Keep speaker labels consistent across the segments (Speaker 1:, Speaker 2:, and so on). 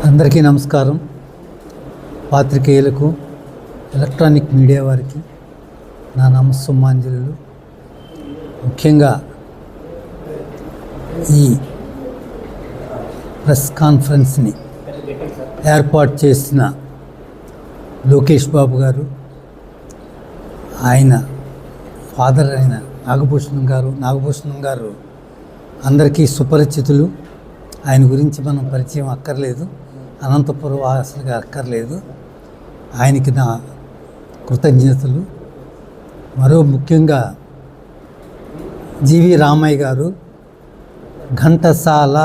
Speaker 1: అందరికీ నమస్కారం. పాత్రికేయులకు, electronic media వారికి నా నమస్సుమాంజలు. ముఖ్యంగా ఈ ప్రెస్ కాన్ఫరెన్స్ని ఏర్పాటు చేసిన లోకేష్ బాబు గారు, ఆయన ఫాదర్ అయిన నాగభూషణం గారు అందరికీ సుపరిచితులు. ఆయన గురించి మనం పరిచయం అక్కర్లేదు, అనంతపురం వాసులుగా అక్కర్లేదు. ఆయనకి నా కృతజ్ఞతలు. మరో ముఖ్యంగా జీవి రామయ్య గారు ఘంటసాల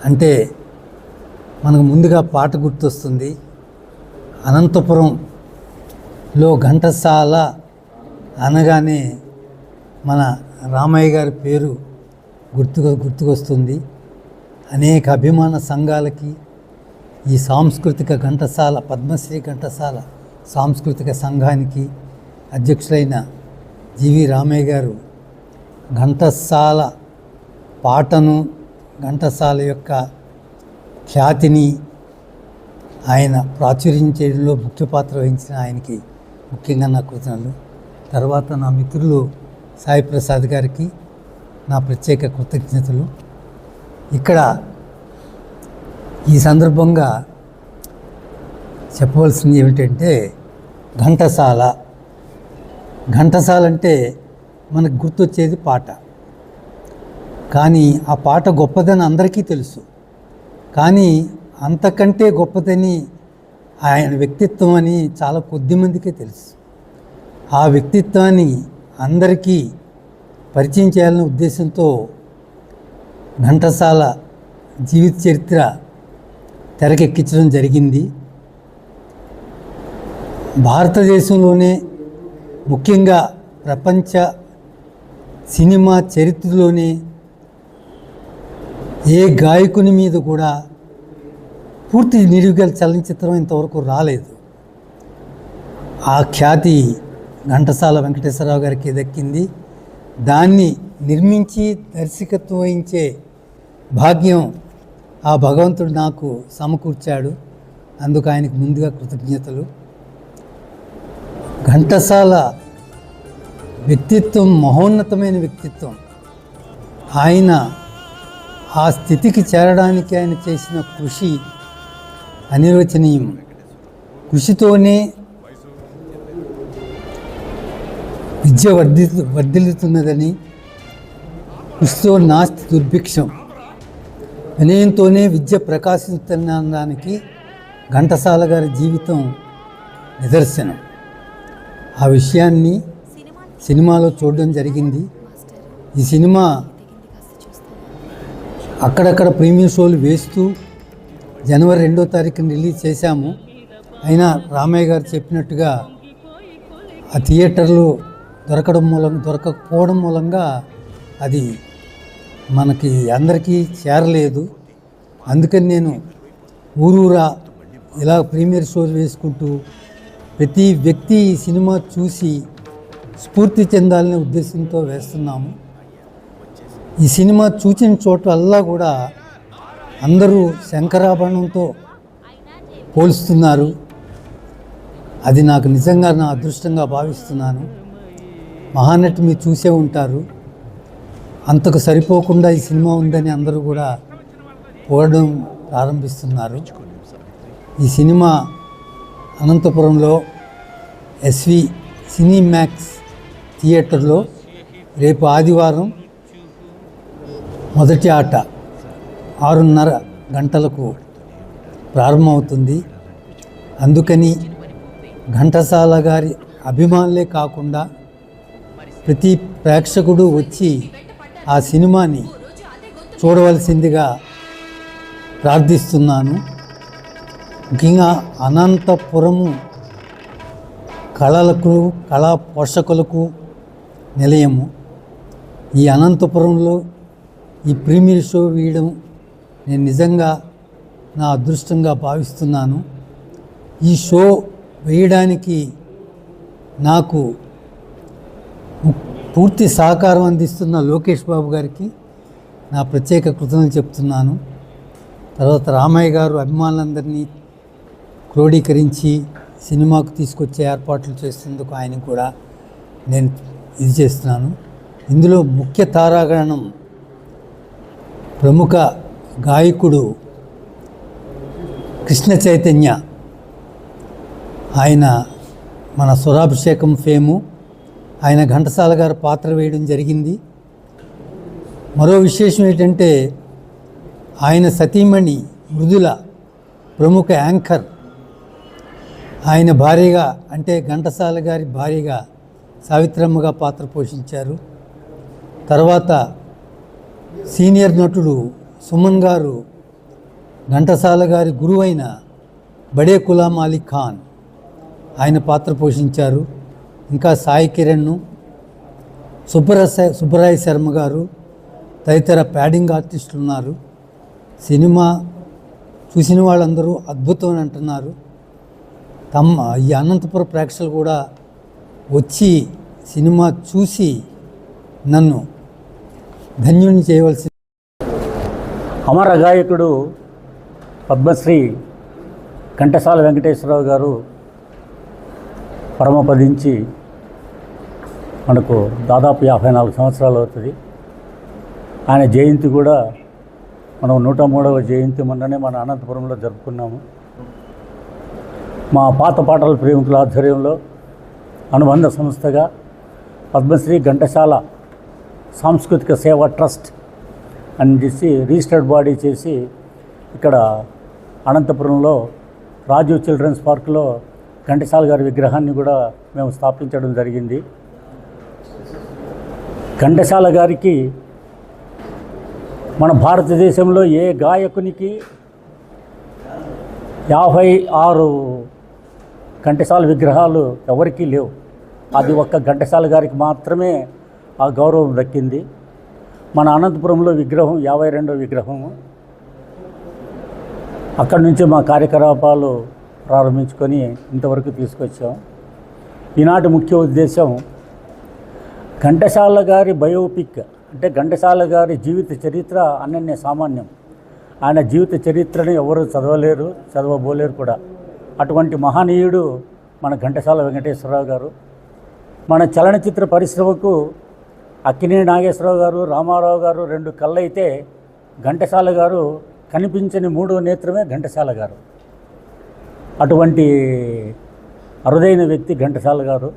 Speaker 1: అంటే మనకు ముందుగా పాట గుర్తొస్తుంది. అనంతపురంలో ఘంటసాల అనగానే మన రామయ్య గారి పేరు గుర్తుకొస్తుంది. అనేక అభిమాన సంఘాలకి ఈ సాంస్కృతిక ఘంటసాల, పద్మశ్రీ ఘంటసాల సాంస్కృతిక సంఘానికి అధ్యక్షులైన జీవి రామయ్య గారు ఘంటసాల పాటను, ఘంటసాల యొక్క ఖ్యాతిని ఆయన ప్రాచుర్యం చేయడంలో ముఖ్య పాత్ర వహించిన ఆయనకి ముఖ్యంగా నా కృతజ్ఞతలు. తర్వాత నా మిత్రులు సాయి ప్రసాద్ గారికి నా ప్రత్యేక కృతజ్ఞతలు. ఇక్కడ ఈ సందర్భంగా చెప్పవలసింది ఏమిటంటే, ఘంటసాల అంటే మనకు గుర్తొచ్చేది పాట. కానీ ఆ పాట గొప్పదని అందరికీ తెలుసు. కానీ అంతకంటే గొప్పదని ఆయన వ్యక్తిత్వం అని చాలా కొద్దిమందికే తెలుసు. ఆ వ్యక్తిత్వాన్ని అందరికీ పరిచయం చేయాలనే ఉద్దేశంతో ఘంటసాల జీవిత చరిత్ర తెరకెక్కించడం జరిగింది. భారతదేశంలోనే, ముఖ్యంగా ప్రపంచ సినిమా చరిత్రలోనే ఏ గాయకుని మీద కూడా పూర్తి నిలువుగల చలనచిత్రం ఇంతవరకు రాలేదు. ఆ ఖ్యాతి ఘంటసాల వెంకటేశ్వరరావు గారికి దక్కింది. దాన్ని నిర్మించి దర్శకత్వం వహించే భాగ్యం ఆ భగవంతుడు నాకు సమకూర్చాడు. అందుకు ఆయనకు ముందుగా కృతజ్ఞతలు. ఘంటసాల వ్యక్తిత్వం మహోన్నతమైన వ్యక్తిత్వం. ఆయన ఆ స్థితికి చేరడానికి ఆయన చేసిన కృషి అనిర్వచనీయం. కృషితోనే విద్య వర్ధిల్లుతున్నదని, కృషితో నాస్తి దుర్భిక్షం, వినయంతోనే విద్య ప్రకాశిస్తుందనడానికి ఘంటసాల గారి జీవితం నిదర్శనం. ఆ విషయాన్ని సినిమాలో చూడడం జరిగింది. ఈ సినిమా అక్కడక్కడ ప్రీమియర్ షోలు వేస్తూ జనవరి 2వ తారీఖున రిలీజ్ చేశాము. అయినా రామయ్య గారు చెప్పినట్టుగా ఆ థియేటర్లు దొరకకపోవడం మూలంగా అది మనకి అందరికీ చేరలేదు. అందుకని నేను ఊరూరా ఇలా ప్రీమియర్ షోలు వేసుకుంటూ ప్రతి వ్యక్తి ఈ సినిమా చూసి స్ఫూర్తి చెందాలనే ఉద్దేశంతో వేస్తున్నాము. ఈ సినిమా చూసిన చోట్లల్లా కూడా అందరూ శంకరాభరణంతో పోలుస్తున్నారు. అది నాకు నిజంగా నా అదృష్టంగా భావిస్తున్నాను. మహానటి మీరు చూసే ఉంటారు. అంతకు సరిపోకుండా ఈ సినిమా ఉందని అందరూ కూడా పోవడం ప్రారంభిస్తున్నారు. ఈ సినిమా అనంతపురంలో ఎస్వి సినీమాక్స్ థియేటర్లో రేపు ఆదివారం మొదటి ఆట 6:30 గంటలకు ప్రారంభమవుతుంది. అందుకని ఘంటసాల గారి అభిమానులే కాకుండా ప్రతి ప్రేక్షకుడు వచ్చి ఆ సినిమాని చూడవలసిందిగా ప్రార్థిస్తున్నాను. ముఖ్యంగా అనంతపురము కళా పోషకులకు నిలయము. ఈ అనంతపురంలో ఈ ప్రీమియర్ షో వేయడం నేను నిజంగా నా అదృష్టంగా భావిస్తున్నాను. ఈ షో వేయడానికి నాకు పూర్తి సహకారం అందిస్తున్న లోకేష్ బాబు గారికి నా ప్రత్యేక కృతజ్ఞతలు చెప్తున్నాను. తర్వాత రామయ్య గారు అభిమానులందరినీ క్రోడీకరించి సినిమాకు తీసుకొచ్చే ఏర్పాట్లు చేసేందుకు ఆయన కూడా నేను ఇది చేస్తున్నాను. ఇందులో ముఖ్య తారాగణం ప్రముఖ గాయకుడు కృష్ణ చైతన్య. ఆయన మన స్వరాభిషేకం ఫేము. ఆయన ఘంటసాల గారు పాత్ర వేయడం జరిగింది. మరో విశేషం ఏంటంటే ఆయన సతీమణి మృదుల ప్రముఖ యాంకర్. ఆయన భార్యగా అంటే ఘంటసాల గారి భార్యగా సావిత్రమ్మగా పాత్ర పోషించారు. తర్వాత సీనియర్ నటుడు సుమన్ గారు ఘంటసాల గారి గురువైన బడే గులాం అలీ ఖాన్ ఆయన పాత్ర పోషించారు. ఇంకా సాయి కిరణ్, సుబ్బరాయ శర్మ గారు తదితర ప్యాడింగ్ ఆర్టిస్టులు ఉన్నారు. సినిమా చూసిన వాళ్ళందరూ అద్భుతం అని అంటున్నారు. ఈ అనంతపురం ప్రేక్షకులు కూడా వచ్చి సినిమా చూసి నన్ను ధన్యుని చేయవలసి.
Speaker 2: అమర గాయకుడు పద్మశ్రీ ఘంటసాల వెంకటేశ్వరరావు గారు పరమపదించి మనకు దాదాపు 54 సంవత్సరాలు అవుతుంది. ఆయన జయంతి కూడా మనం 103వ జయంతి మొన్ననే మన అనంతపురంలో జరుపుకున్నాము. మా పాత పాటల ప్రేమికుల ఆధ్వర్యంలో అనుబంధ సంస్థగా పద్మశ్రీ ఘంటసాల సాంస్కృతిక సేవా ట్రస్ట్ అని చేసి రిజిస్టర్డ్ బాడీ చేసి ఇక్కడ అనంతపురంలో రాజీవ్ చిల్డ్రన్స్ పార్క్లో ఘంటసాల గారి విగ్రహాన్ని కూడా మేము స్థాపించడం జరిగింది. ఘంటసాల గారికి మన భారతదేశంలో ఏ గాయకునికి 56 ఘంటసాల విగ్రహాలు ఎవరికీ లేవు. అది ఒక్క ఘంటసాల గారికి మాత్రమే ఆ గౌరవం దక్కింది. మన అనంతపురంలో విగ్రహం 52వ విగ్రహము. అక్కడి నుంచి మా కార్యకలాపాలు ప్రారంభించుకొని ఇంతవరకు తీసుకొచ్చాం. ఈనాటి ముఖ్య ఉద్దేశం ఘంటసాల గారి బయోపిక్, అంటే ఘంటసాల గారి జీవిత చరిత్ర అనన్య సామాన్యం. ఆయన జీవిత చరిత్రను ఎవరు చదవలేరు, చదవబోలేరు కూడా. అటువంటి మహనీయుడు మన ఘంటసాల వెంకటేశ్వరరావు గారు. మన చలనచిత్ర పరిశ్రమకు అక్కినేని నాగేశ్వరరావు గారు, రామారావు గారు 2 కళ్ళైతే ఘంటసాల గారు కనిపించని 3వ నేత్రమే ఘంటసాల గారు. అటువంటి అరుదైన వ్యక్తి ఘంటసాల గారు.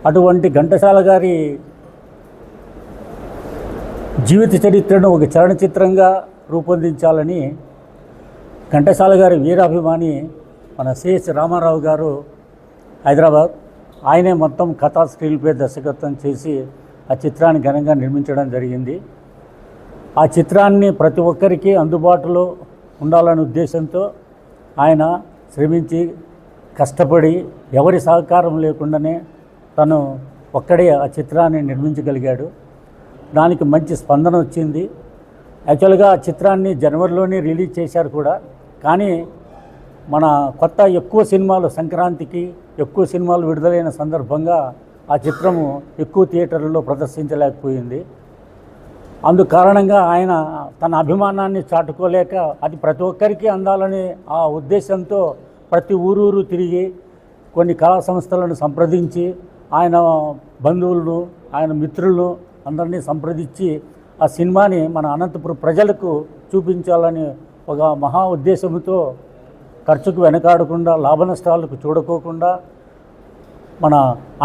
Speaker 2: అటువంటి ఘంటసాల గారి జీవిత చరిత్రను ఒక చలనచిత్రంగా రూపొందించాలని ఘంటసాల గారి వీరాభిమాని మన సిహెచ్ రామారావు గారు హైదరాబాద్, ఆయనే మొత్తం కథా స్క్రీన్పై దర్శకత్వం చేసి ఆ చిత్రాన్ని ఘనంగా నిర్మించడం జరిగింది. ఆ చిత్రాన్ని ప్రతి ఒక్కరికి అందుబాటులో ఉండాలనే ఉద్దేశంతో ఆయన శ్రమించి కష్టపడి ఎవరి సహకారం లేకుండానే తను ఒక్కడే ఆ చిత్రాన్ని నిర్మించగలిగాడు. దానికి మంచి స్పందన వచ్చింది. యాక్చువల్గా ఆ చిత్రాన్ని జనవరిలోనే రిలీజ్ చేశారు కూడా. కానీ మన ఎక్కువ సినిమాలు సంక్రాంతికి ఎక్కువ సినిమాలు విడుదలైన సందర్భంగా ఆ చిత్రము ఎక్కువ థియేటర్లలో ప్రదర్శించలేకపోయింది. అందు కారణంగా ఆయన తన అభిమానాన్ని చాటుకోలేక అది ప్రతి ఒక్కరికి అందాలని ఆ ఉద్దేశంతో ప్రతి ఊరూరు తిరిగి కొన్ని కళా సంస్థలను సంప్రదించి ఆయన బంధువులను, ఆయన మిత్రులను అందరినీ సంప్రదించి ఆ సినిమాని మన అనంతపురం ప్రజలకు చూపించాలని ఒక మహా ఉద్దేశంతో ఖర్చుకు వెనకాడకుండా, లాభ నష్టాలకు చూడకోకుండా మన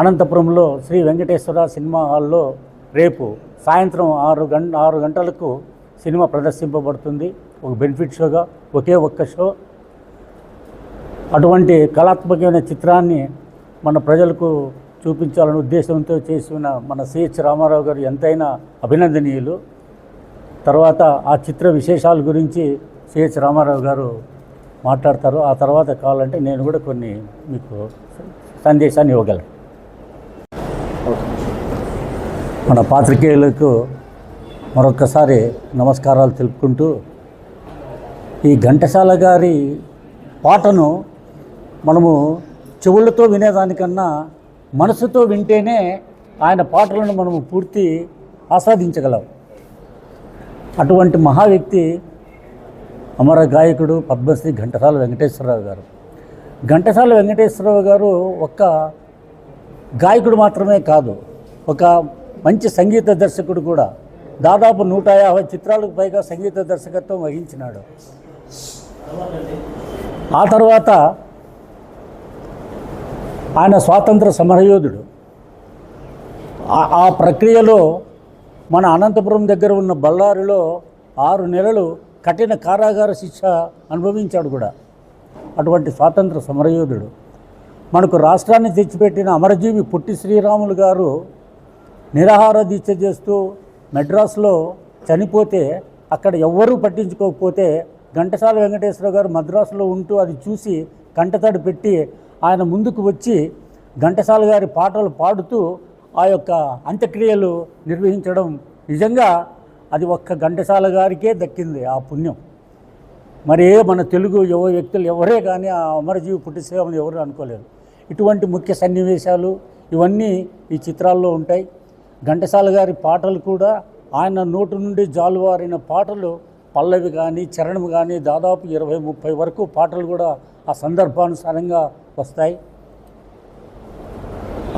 Speaker 2: అనంతపురంలో శ్రీ వెంకటేశ్వర సినిమా హాల్లో రేపు సాయంత్రం 6 గంటలకు సినిమా ప్రదర్శింపబడుతుంది. ఒక బెనిఫిట్ షోగా ఒకే ఒక్క షో. అటువంటి కళాత్మకమైన చిత్రాన్ని మన ప్రజలకు చూపించాలనే ఉద్దేశంతో చేసిన మన సిహెచ్ రామారావు గారు ఎంతైనా అభినందనీయులు. తర్వాత ఆ చిత్ర విశేషాల గురించి సిహెచ్ రామారావు గారు మాట్లాడతారు. ఆ తర్వాత కావాలంటే నేను కూడా కొన్ని మీకు సందేశాన్ని ఇవ్వగలను. మన పాత్రికేయులకు మరొక్కసారి నమస్కారాలు తెలుపుకుంటూ, ఈ ఘంటసాల గారి పాటను మనము చెవులతో వినేదానికన్నా మనసుతో వింటేనే ఆయన పాటలను మనము పూర్తి ఆస్వాదించగలం. అటువంటి మహా వ్యక్తి అమర గాయకుడు పద్మశ్రీ ఘంటసాల వెంకటేశ్వరరావు గారు. ఘంటసాల వెంకటేశ్వరరావు గారు ఒక్క గాయకుడు మాత్రమే కాదు, ఒక మంచి సంగీత దర్శకుడు కూడా. దాదాపు 150 చిత్రాలకు పైగా సంగీత దర్శకత్వం వహించినాడు. ఆ తర్వాత ఆయన స్వాతంత్ర సమరయోధుడు. ఆ ప్రక్రియలో మన అనంతపురం దగ్గర ఉన్న బళ్ళారిలో 6 నెలలు కఠిన కారాగార శిక్ష అనుభవించాడు కూడా. అటువంటి స్వాతంత్ర సమరయోధుడు. మనకు రాష్ట్రాన్ని తెచ్చిపెట్టిన అమరజీవి పొట్టి శ్రీరాములు గారు నిరాహార దీక్ష చేస్తూ మెడ్రాస్లో చనిపోతే అక్కడ ఎవ్వరూ పట్టించుకోకపోతే ఘంటసాల వెంకటేశ్వర గారు మద్రాసులో ఉంటూ అది చూసి కంటతడి పెట్టి ఆయన ముందుకు వచ్చి ఘంటసాల గారి పాటలు పాడుతూ ఆ యొక్క అంత్యక్రియలు నిర్వహించడం నిజంగా అది ఒక్క ఘంటసాల గారికే దక్కింది ఆ పుణ్యం. మరి మన తెలుగు వ్యక్తులు ఎవరే కానీ ఆ అమరజీవి పొట్టి శ్రీరాములు ఎవరు అనుకోలేరు. ఇటువంటి ముఖ్య సన్నివేశాలు ఇవన్నీ ఈ చిత్రాల్లో ఉంటాయి. ఘంటసాల గారి పాటలు కూడా ఆయన నోటి నుండి జాలువారిన పాటలు పల్లవి కానీ చరణం కానీ దాదాపు 20-30 వరకు పాటలు కూడా ఆ సందర్భానుసారంగా వస్తాయి.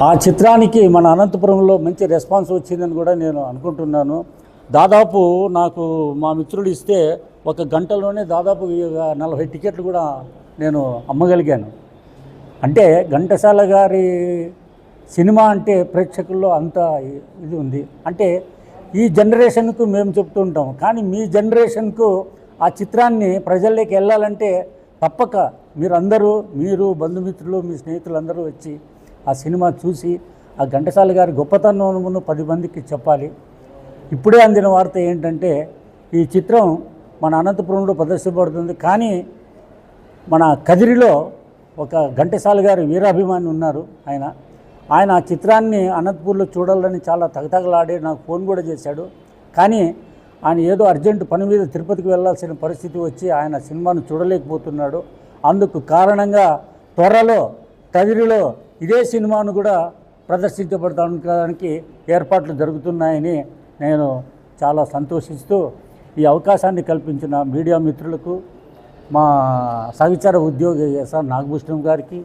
Speaker 2: ఆ చిత్రానికి మన అనంతపురంలో మంచి రెస్పాన్స్ వచ్చిందని కూడా నేను అనుకుంటున్నాను. దాదాపు నాకు మా మిత్రుడు ఇస్తే 1 గంటలోనే దాదాపు 40 టికెట్లు కూడా నేను అమ్మగలిగాను. అంటే ఘంటసాల గారి సినిమా అంటే ప్రేక్షకుల్లో అంత ఇది ఉంది. అంటే ఈ జనరేషన్కు మేము చెప్తూ ఉంటాం, కానీ మీ జనరేషన్కు ఆ చిత్రాన్ని ప్రజల్లోకి వెళ్ళాలంటే తప్పక మీరు బంధుమిత్రులు మీ స్నేహితులందరూ వచ్చి ఆ సినిమా చూసి ఆ ఘంటసాల గారి గొప్పతనమును 10 మందికి చెప్పాలి. ఇప్పుడే అందిన వార్త ఏంటంటే ఈ చిత్రం మన అనంతపురంలో ప్రదర్శించబడుతుంది. కానీ మన కదిరిలో ఒక ఘంటసాల గారి వీరాభిమాని ఉన్నారు. ఆయన ఆ చిత్రాన్ని అనంతపూర్లో చూడాలని చాలా తగతగలాడి నాకు ఫోన్ కూడా చేశాడు. కానీ ఆయన ఏదో అర్జెంటు పని మీద తిరుపతికి వెళ్ళాల్సిన పరిస్థితి వచ్చి ఆయన సినిమాను చూడలేకపోతున్నాడు. అందుకు కారణంగా త్వరలో కదిరిలో ఇదే సినిమాను కూడా ప్రదర్శించబడడానికి ఏర్పాట్లు జరుగుతున్నాయని నేను చాలా సంతోషిస్తూ ఈ అవకాశాన్ని కల్పించిన మీడియా మిత్రులకు, మా సహచర ఉద్యోగి ఎస్ఆర్ నాగభూషణం గారికి,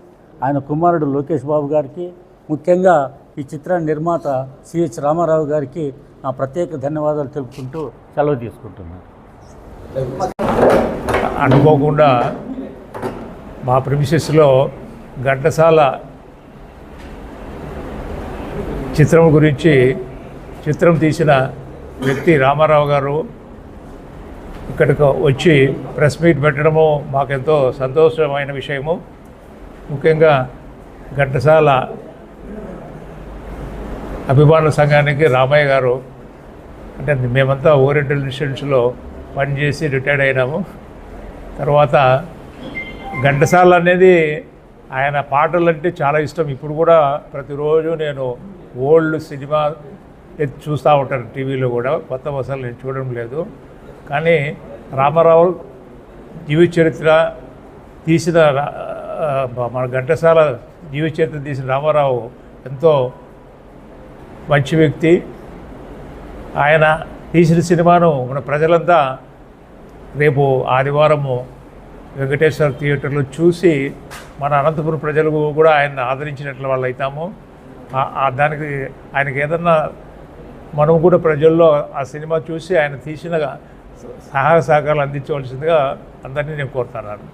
Speaker 2: ఆయన కుమారుడు లోకేష్ బాబు గారికి, ముఖ్యంగా ఈ చిత్ర నిర్మాత సిహెచ్ రామారావు గారికి నా ప్రత్యేక ధన్యవాదాలు తెలుపుకుంటూ సెలవు తీసుకుంటున్నాను.
Speaker 3: అనుకోకుండా మా ప్రిమిసెస్లో ఘంటసాల చిత్రం గురించి చిత్రం తీసిన వ్యక్తి రామారావు గారు ఇక్కడికి వచ్చి ప్రెస్ మీట్ పెట్టడము మాకెంతో సంతోషమైన విషయము. ముఖ్యంగా ఘంటసాల అభిమానుల సంఘానికి రామయ్య గారు, అంటే మేమంతా ఓరియంటల్ ఇన్స్టిట్యూట్స్లో పనిచేసి రిటైర్డ్ అయినాము. తర్వాత ఘంటసాల అనేది ఆయన పాటలు అంటే చాలా ఇష్టం. ఇప్పుడు కూడా ప్రతిరోజు నేను ఓల్డ్ సినిమా చూస్తూ ఉంటాను టీవీలో కూడా. కొత్త వసలు నేను చూడడం లేదు. కానీ రామారావు జీవిత చరిత్ర తీసిన మన ఘంటసాల జీవిత చరిత్ర తీసిన రామారావు ఎంతో మంచి వ్యక్తి. ఆయన తీసిన సినిమాను మన ప్రజలంతా రేపు ఆదివారము వెంకటేశ్వర థియేటర్లో చూసి మన అనంతపురం ప్రజలు కూడా ఆయన ఆదరించినట్లు వాళ్ళు అవుతాము. దానికి ఆయనకి ఏదన్నా మనం కూడా ప్రజల్లో ఆ సినిమా చూసి ఆయన తీసిన సహాయ సహకారాలు అందించవలసిందిగా అందరినీ నేను కోరుతున్నాను.